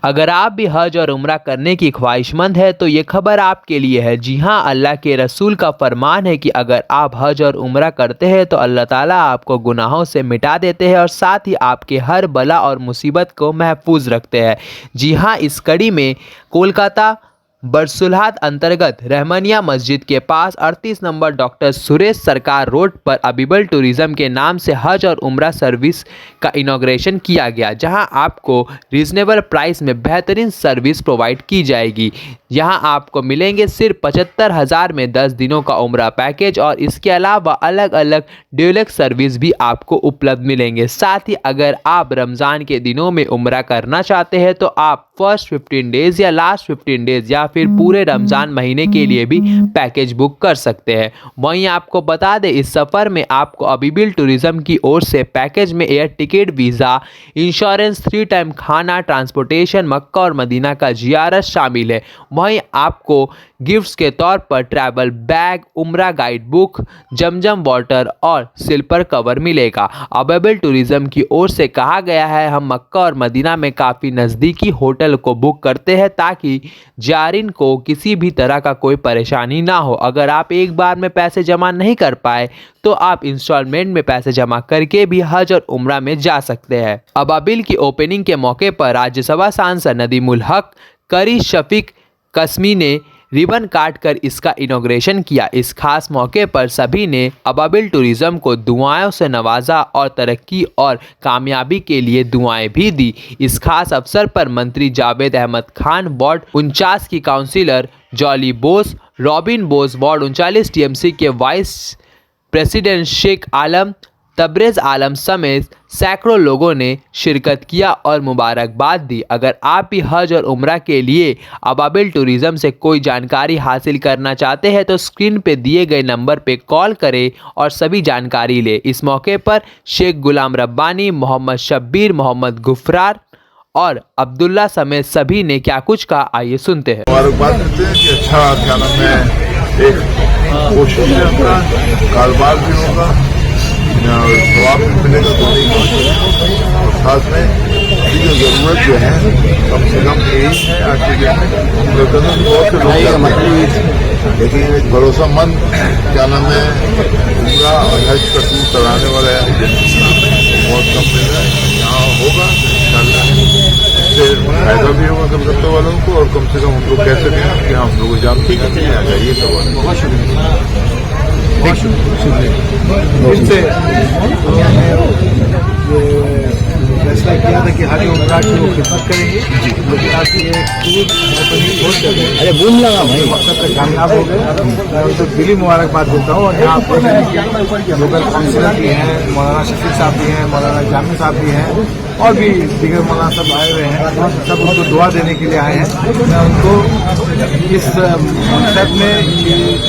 اگر آپ بھی حج اور عمرہ کرنے کی خواہشمند ہیں تو یہ خبر آپ کے لیے ہے۔ جی ہاں، اللہ کے رسول کا فرمان ہے کہ اگر آپ حج اور عمرہ کرتے ہیں تو اللہ تعالیٰ آپ کو گناہوں سے مٹا دیتے ہیں اور ساتھ ہی آپ کے ہر بلا اور مصیبت کو محفوظ رکھتے ہیں۔ جی ہاں، اس کڑی میں کولکاتہ برسولہات انترگت رحمانیہ مسجد کے پاس 38 نمبر ڈاکٹر سریش سرکار روڈ پر ابیبل ٹورزم کے نام سے حج اور عمرہ سروس کا انوگریشن کیا گیا، جہاں آپ کو ریزنیبل پرائس میں بہترین سروس پرووائڈ کی جائے گی۔ یہاں آپ کو ملیں گے صرف 75,000 میں 10 دنوں کا عمرہ پیکیج، اور اس کے علاوہ الگ الگ ڈیولکس سروس بھی آپ کو اپلبدھ ملیں گے۔ ساتھ ہی اگر آپ رمضان کے دنوں میں عمرہ کرنا چاہتے ہیں تو آپ فرسٹ 15 ڈیز یا لاسٹ 15 ڈیز یا پھر پورے رمضان مہینے کے لیے بھی پیکیج بک کر سکتے ہیں۔ وہیں آپ کو بتا دیں، اس سفر میں آپ کو ابیبل ٹورزم کی اور سے پیکیج میں air ticket, visa, insurance, 3 time کھانا، ٹرانسپورٹیشن، مکہ اور مدینہ کا زیارت شامل ہے۔ وہیں آپ کو گفٹس کے طور پر ٹریول بیگ، عمرہ گائیڈ بک، زمزم واٹر اور سلیپر کور ملے گا۔ ابیبل ٹورزم کی اور سے کہا گیا ہے، ہم مکہ اور مدینہ میں کافی نزدیکی ہوٹل کو بک کرتے ہیں تاکہ زائرین کو کسی بھی طرح کا کوئی پریشانی نہ ہو۔ اگر آپ ایک بار میں پیسے جمع نہیں کر پائے تو آپ انسٹالمنٹ میں پیسے جمع کر کے بھی حج اور عمرہ میں جا سکتے ہیں۔ ابیبل کی اوپننگ کے موقع پر راجیہ سبھا سانسد ندیم الحق قاری شفیق قاسمی نے ریبن کاٹ کر اس کا انوگریشن کیا۔ اس خاص موقع پر سبھی نے ابیبل ٹورزم کو دعاؤں سے نوازا اور ترقی اور کامیابی کے لیے دعائیں بھی دی۔ اس خاص اوسر پر منتری جاوید احمد خان، وارڈ 49 کی councillor Julie Bose, Robin Bose, ward 39 T M C کے وائس پریزیڈنٹ شیخ عالم تبریز عالم سمیت سینکڑوں لوگوں نے شرکت کیا اور مبارکباد دی۔ اگر آپ بھی حج اور عمرہ کے لیے ابیبل ٹورزم سے کوئی جانکاری حاصل کرنا چاہتے ہیں تو اسکرین پہ دیے گئے نمبر پہ کال کریں اور سبھی جانکاری لیں۔ اس موقع پر شیخ غلام ربانی، محمد شبیر، محمد غفار اور عبداللہ سمیت سبھی نے کیا کچھ کہا، آئیے سنتے ہیں۔ مبارکباد دیتے ہیں کہ اچھا کیا نام ہے، ایک کوشش ہے، اپنا کاروبار بھی ہوگا، ثواب بھی ملے گا دونوں کو، اور ساتھ میں جو ضرورت جو ہے کم سے کم یہی ہے آج کے دن میں بہت سے لوگ جاتے ہیں، لیکن ایک بھروسہ مند کیا نام ہے عمرہ اور حج کا ٹور کرانے والا بہت کم مل رہا ہے، یہاں ہوگا انشاءاللہ، اس سے فائدہ بھی ہوگا کلکتہ والوں کو، اور کم سے کم ہم لوگ کہہ سکیں کہ ہم لوگ جانتے ہیں آ جائیے سوال۔ بہت شکریہ۔ ان سے فیصلہ کیا تھا کہ ہر عمرہ کی وہ خدمت کریں گے، لیکن آپ کی ایک ارے بول لگا بھائی مقصد کا کامیاب ہو گئے۔ میں ان کو دلی مبارکباد دیتا ہوں، اور یہاں پر لوکل کونسلر بھی ہیں، مولانا شفیق صاحب بھی ہیں، مولانا جامع صاحب بھی ہیں، اور بھی دیگر مولانا صاحب آئے ہوئے ہیں، سب ان کو دعا دینے کے لیے آئے ہیں۔ میں ان کو اس منصب میں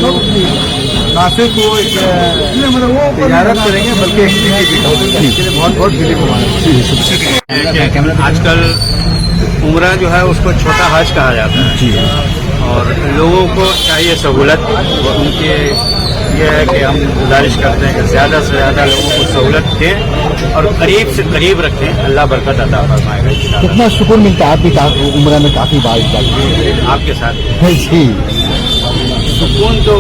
جو نہ صرف وہ تجارت کریں گے بلکہ اس کے لیے بہت بہت دلی مبارکباد۔ آج کل عمرہ جو ہے اس کو چھوٹا حج کہا جاتا ہے، اور لوگوں کو چاہیے سہولت، ان کے یہ ہے کہ ہم گزارش کرتے ہیں کہ زیادہ سے زیادہ لوگوں کو سہولت دیں اور قریب سے قریب رکھیں، اللہ برکت عطا فرمائے گا۔ کتنا سکون ملتا ہے، آپ بھی عمرہ میں کافی بار آپ کے ساتھ سکون تو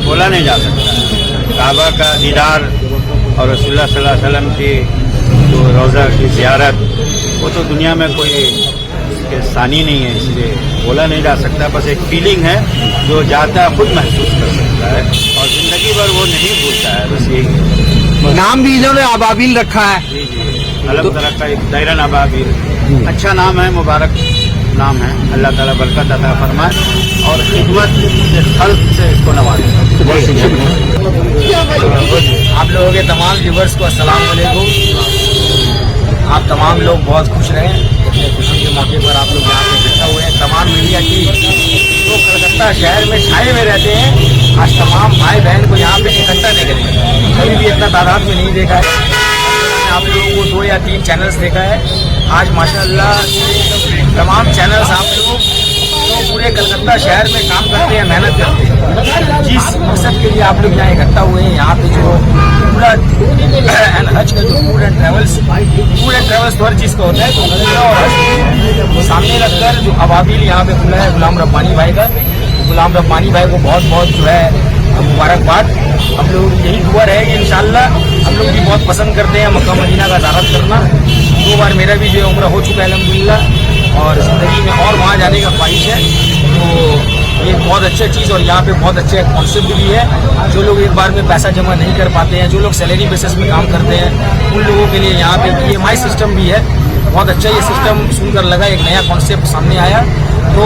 بولا نہیں جا سکتا۔ کعبہ کا دیدار اور رسول اللہ صلی اللہ علیہ وسلم کی جو روضہ کی زیارت، وہ تو دنیا میں کوئی ثانی نہیں ہے، اس لیے بولا نہیں جا سکتا، بس ایک فیلنگ ہے جو جاتا ہے خود محسوس کر سکتا ہے، اور زندگی بھر وہ نہیں بھولتا ہے۔ بس یہی نام بھی انہوں نے ابابیل رکھا ہے۔ جی جی، الگ طرح کا ایک دائرن ابابیل، اچھا نام ہے، مبارک نام ہے، اللہ تعالیٰ برکت عطا فرمائے اور خدمت کے خلق سے اس کو نوازے۔ آپ لوگوں کے تمام ویورز کو السلام علیکم۔ آپ تمام لوگ بہت خوش رہیں، اتنے خوشی کے موقع پر آپ لوگ یہاں پہ اکٹھا ہوئے ہیں۔ تمام میڈیا کی جو کلکتہ شہر میں چھائے ہوئے رہتے ہیں، آج تمام بھائی بہن کو یہاں پہ اکٹھا دیکھ رہے ہیں، کبھی بھی اتنا تعداد میں نہیں دیکھا ہے۔ آپ لوگوں کو 2 یا 3 چینلز دیکھا ہے، آج ماشاء اللہ تمام چینلز آپ لوگ पूरे कलकत्ता शहर में काम करते हैं, मेहनत करते हैं, जिस मकसद के लिए आप लोग यहाँ इकट्ठा हुए हैं, यहाँ पे जो पूरा हज का जो फूड एंड ट्रेवल्स तो हर चीज़ का होता है, तो उमरा और हज को सामने रखकर जो अबाबिल यहाँ पे खुला है गुलाम रब्बानी भाई का, गुलाम रब्बानी भाई को बहुत बहुत जो है मुबारकबाद। हम लोग यही दुआ रहेगी इंशाल्लाह। हम लोग भी बहुत पसंद करते हैं मक्का मदीना का ज़ियारत करना, 2 बार मेरा भी जो है उम्रा हो चुका है अल्हम्दुलिल्लाह, और ज़िंदगी में और वहाँ जाने का ख्वाहिश है। तो ये बहुत अच्छा चीज़, और यहाँ पे बहुत अच्छे कॉन्सेप्ट भी है। जो लोग एक बार में पैसा जमा नहीं कर पाते हैं, जो लोग सैलरी बेसिस में काम करते हैं, उन लोगों के लिए यहाँ पे EMI सिस्टम भी है। बहुत अच्छा ये सिस्टम सुनकर लगा, एक नया कॉन्सेप्ट सामने आया। तो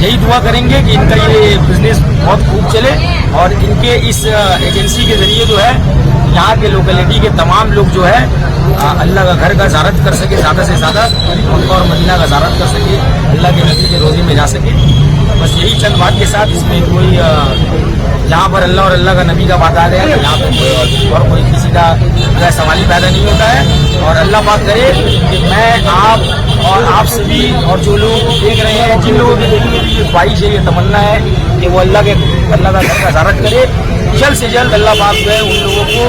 यही दुआ करेंगे कि इनका ये बिजनेस बहुत खूब चले, और इनके इस एजेंसी के ज़रिए जो है यहाँ के लोकेलिटी के तमाम लोग जो है अल्लाह का घर का ज़ियारत कर सके, ज़्यादा से ज़्यादा मक्का और मदीना का ज़ियारत कर सके, अल्लाह के नबी के रोज़े में जा सके। बस यही चंद बात के साथ, इसमें कोई जहाँ पर अल्लाह और अल्लाह का नबी का बात आ गया तो यहाँ पे और कोई किसी का जो है सवाल ही पैदा नहीं होता है। और अल्लाह पाक करे कि मैं, आप और आप सभी और जो लोग देख रहे हैं, जिन लोगों के दिल में भी ये ख्वाहिश है, ये तमन्ना है कि वो अल्लाह का घर का ज़ियारत करे, जल्द से जल्द अल्लाह पाक जो है उन लोगों को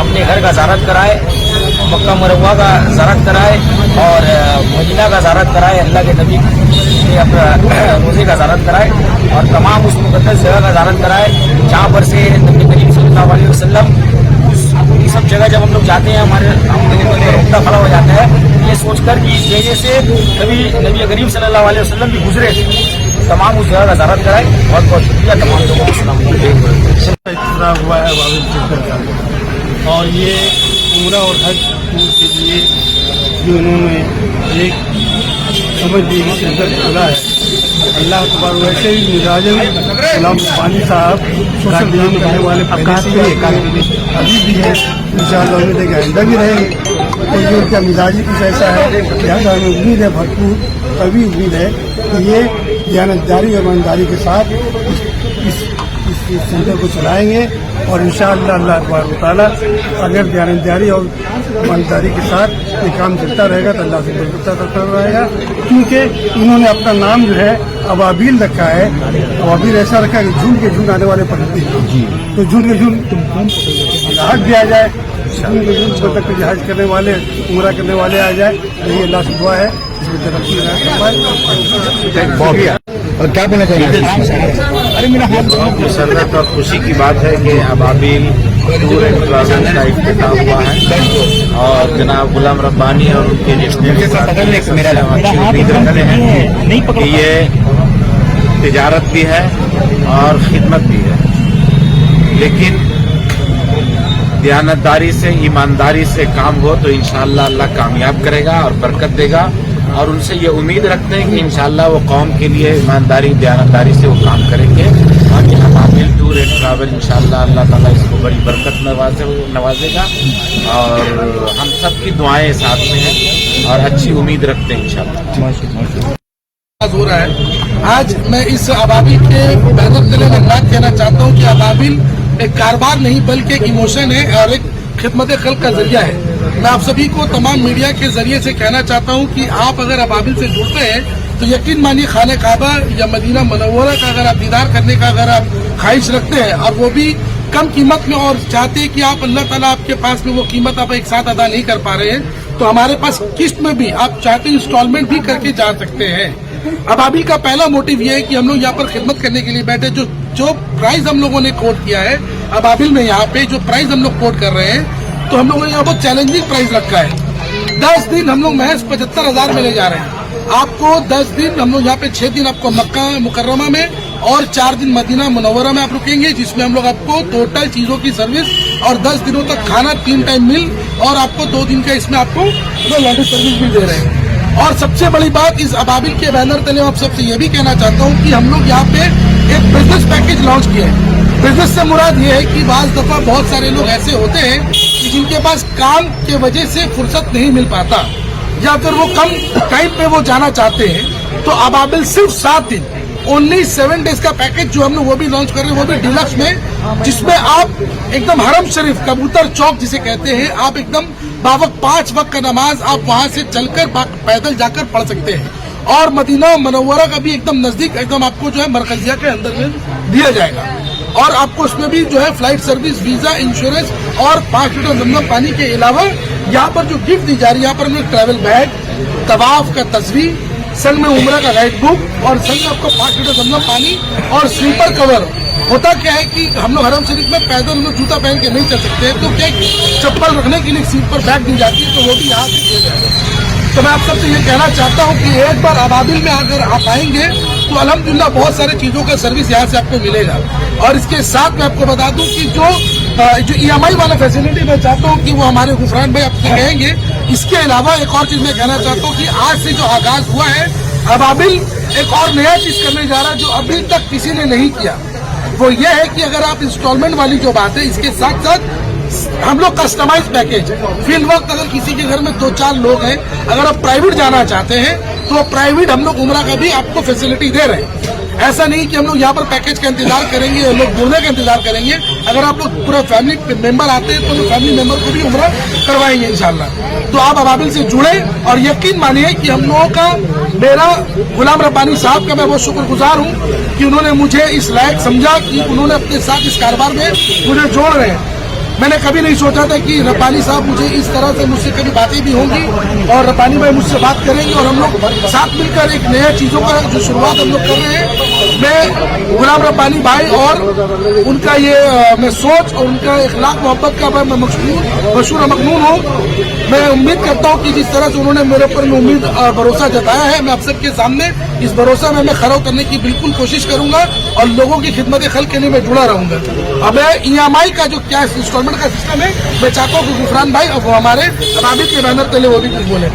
अपने घर का ज़ियारत कराए, मक्का मुरव्वा का ज़ियारत कराए और मदीना का ज़ियारत कराए, अल्लाह के नबी के अपना रोज़े का ज़ियारत कराए, और तमाम उस मुक़द्दस जगह का ज़ियारत कराए जहाँ पर से नबी करीम सल्लल्लाहु अलैहि वसल्लम, उस सब जगह जब हम लोग जाते हैं हमारे हम लोगों को रोकता खड़ा हो जाता है, ये सोचकर कि इस जगह से नबी करीम सल्लल्लाहु अलैहि वसल्लम भी गुजरे थे। तमाम उस जगह का ज़ियारत कराए। बहुत बहुत शुक्रिया तमाम लोगों को। इतना हुआ है अबाबिल सेंटर का, और ये उम्रा और हज टूर के लिए जो उन्होंने एक समझ ली सेंटर खोला है, अल्लाह तबार वैसे ही मिजाजन गुलाम रब्बानी साहब सोशल मीडिया में रहने वाले अभी भी है, इंशाअल्लाह उम्मीद है कि आइंदा भी रहेंगे। तो ये उनका मिजाजी कुछ ऐसा है, लिहाजा हमें उम्मीद है भरपूर, कभी उम्मीद है कि ये दयानतदारी और ईमानदारी के साथ इस सेंटर को चलाएंगे, और इंशाअल्लाह अल्लाह तबारक व तआला अगर दयानतदारी और ईमानदारी के साथ ये काम चलता रहेगा तो अल्लाह से बरकत रहेगा। क्योंकि इन्होंने अपना नाम जो है अबाबिल रखा है, अबाबिल ऐसा रखा है कि झूठ के झूठ आने वाले पकड़ते हैं, तो झूठ के झूठ हज भी आ जाए, झूठ के झूठ तक हज करने वाले, उम्रा करने वाले आ जाए, यही अल्लाह से दुआ है, इसमें तरक्की रहे। और क्या बोलना चाहिए? मुसर्रत और खुशी की बात है कि अबाबिल टूर एंड ट्रैवल का इफ्तिताह हुआ है, और जनाब गुलाम रब्बानी और उनके जितने भी उम्मीद रखते हैं कि ये तिजारत भी है और खिदमत भी है, लेकिन दयानतदारी से, ईमानदारी से काम हो तो इंशाअल्लाह अल्लाह कामयाब करेगा और बरकत देगा। और उनसे ये उम्मीद रखते हैं कि इंशाअल्लाह वो कौम के लिए ईमानदारी, दयानतदारी से वो काम करेंगे, और ये अबाबिल टूर एंड ट्रैवल इंशाअल्लाह अल्लाह ताला इसको बड़ी बरकत नवाजेगा, और हम सब की दुआएं साथ में हैं और अच्छी उम्मीद रखते हैं इंशाअल्लाह। हो रहा है आज मैं इस अबाबिल के बैनर तले में बात कहना चाहता हूँ कि अबाबिल एक कारोबार नहीं बल्कि एक इमोशन है और एक खिदमत खल्क का जरिया है। मैं आप सभी को तमाम मीडिया के जरिए से कहना चाहता हूं कि आप अगर अबाबिल से जुड़ते हैं तो यकीन मानिए खाने काबा या मदीना मुनव्वरा का अगर आप दीदार करने का अगर आप ख्वाहिश रखते हैं, और वो भी कम कीमत में, और चाहते हैं कि आप अल्लाह ताला आपके पास में वो कीमत आप एक साथ अदा नहीं कर पा रहे हैं, तो हमारे पास किस्त में भी आप चाहते इंस्टॉलमेंट भी करके जा सकते हैं। अबाबिल का पहला मोटिव ये है कि हम लोग यहाँ पर खिदमत करने के लिए बैठे। जो प्राइस हम लोगों ने कोट किया है अबाबिल में, यहाँ पे जो प्राइस हम लोग कोट कर रहे हैं, तो हम लोगों ने यहाँ बहुत चैलेंजिंग प्राइस रखा है। 10 दिन हम लोग महज 75,000 में ले जा रहे हैं आपको। 10 दिन हम लोग यहाँ पे 6 दिन आपको मक्का मुकर्रमा में और 4 दिन मदीना मुनव्वरा में आप रुकेंगे, जिसमें हम लोग आपको टोटल चीजों की सर्विस और 10 दिनों तक खाना 3 टाइम मिल, और आपको 2 दिन का इसमें आपको लॉन्ड्री सर्विस भी दे रहे हैं। और सबसे बड़ी बात, इस अबाबिल के बैनर तले आप सबसे ये भी कहना चाहता हूँ कि हम लोग यहाँ पे एक बिजनेस पैकेज लॉन्च किया है। बिजनेस से मुराद ये है कि बाज दफा बहुत सारे लोग ऐसे होते हैं कि जिनके पास काम के वजह से फुर्सत नहीं मिल पाता, या फिर वो कम टाइम पे वो जाना चाहते हैं, तो अबाबिल सिर्फ 7 दिन, ओनली 7 डेज का पैकेज जो हम लोग वो भी लॉन्च कर रहे हैं, वो भी डिलक्स में, जिसमें आप एकदम हरम शरीफ, कबूतर चौक जिसे कहते हैं, आप एकदम बावक 5 वक्त का नमाज आप वहां से चलकर पैदल जाकर पढ़ सकते हैं। और मदीना मनव्वरा का भी एकदम नजदीक, एकदम आपको जो है मरकजिया के अंदर में दिया जाएगा। और आपको उसमें भी जो है फ्लाइट सर्विस, वीजा, इंश्योरेंस और 5 लीटर जमजम पानी के अलावा यहाँ पर जो गिफ्ट दी जा रही है, यहाँ पर हमें ट्रैवल बैग, तवाफ का तस्वीर, संग में उम्रा का गाइड बुक और संग में आपको 5 लीटर जमजम पानी और स्लीपर कवर। होता क्या है कि हम लोग हरम शरीफ में पैदल हम लोग जूता पहन के नहीं चल सकते, तो क्या चप्पल रखने के लिए सीट पर बैग दी जाती है, तो वो भी यहाँ से दिया जाएगा। तो मैं आप सबसे ये कहना चाहता हूँ कि एक बार अबाबिल में अगर आप आएंगे तो अल्हम्दुलिल्लाह बहुत सारे चीज़ों का सर्विस यहाँ से आपको मिलेगा। और इसके साथ मैं आपको बता दूँ कि जो EMI वाला फैसिलिटी मैं चाहता हूँ कि वो हमारे गुफरान भाई आपसे कहेंगे। इसके अलावा एक और चीज़ मैं कहना चाहता हूँ कि आज से जो आगाज़ हुआ है, अबाबिल एक और नया चीज़ करने जा रहा है जो अभी तक किसी ने नहीं किया। वो ये है कि अगर आप इंस्टॉलमेंट वाली जो बात है, इसके साथ साथ हम लोग कस्टमाइज पैकेज, फील्ड वक्त अगर किसी के घर में 2-4 लोग हैं, अगर आप प्राइवेट जाना चाहते हैं तो प्राइवेट हम लोग उम्रा का भी आपको फैसिलिटी दे रहे हैं। ऐसा नहीं कि हम लोग यहाँ पर पैकेज का इंतजार करेंगे और लोग जुड़ने का इंतजार करेंगे। अगर आप लोग पूरा फैमिली मेंबर आते हैं तो फैमिली मेंबर को भी उम्रा करवाएंगे इंशाल्लाह। तो आप अबाबिल से जुड़े और यकीन मानिए कि हम लोगों का, मेरा गुलाम रब्बानी साहब का मैं बहुत शुक्रगुजार हूँ कि उन्होंने मुझे इस लायक समझा कि उन्होंने अपने साथ इस कारोबार में मुझे जोड़ रहे हैं। मैंने कभी नहीं सोचा था कि रब्बानी साहब मुझे इस तरह से मुझसे कभी बातें भी होंगी और रब्बानी भाई मुझसे बात करेंगे और हम लोग साथ मिलकर एक नया चीज़ों का जो शुरुआत हम लोग कर रहे हैं। मैं गुलाम रब्बानी भाई और उनका ये मैं सोच और उनका इखलाक मोहब्बत का मैं मशहूर मखनून हूँ। मैं उम्मीद करता हूँ कि जिस तरह से उन्होंने मेरे ऊपर उम्मीद और भरोसा जताया है, मैं आप सबके सामने इस भरोसा में मैं खरा उतरने की बिल्कुल कोशिश करूंगा और लोगों की खिदमत खल्क के लिए मैं जुड़ा रहूंगा। अब EMI का जो क्या इंस्टॉलमेंट का सिस्टम है, मैं चाहता हूँ कि गुफरान भाई अब वो हमारे अबाबिल के बैनर तले वो भी कुछ बोले।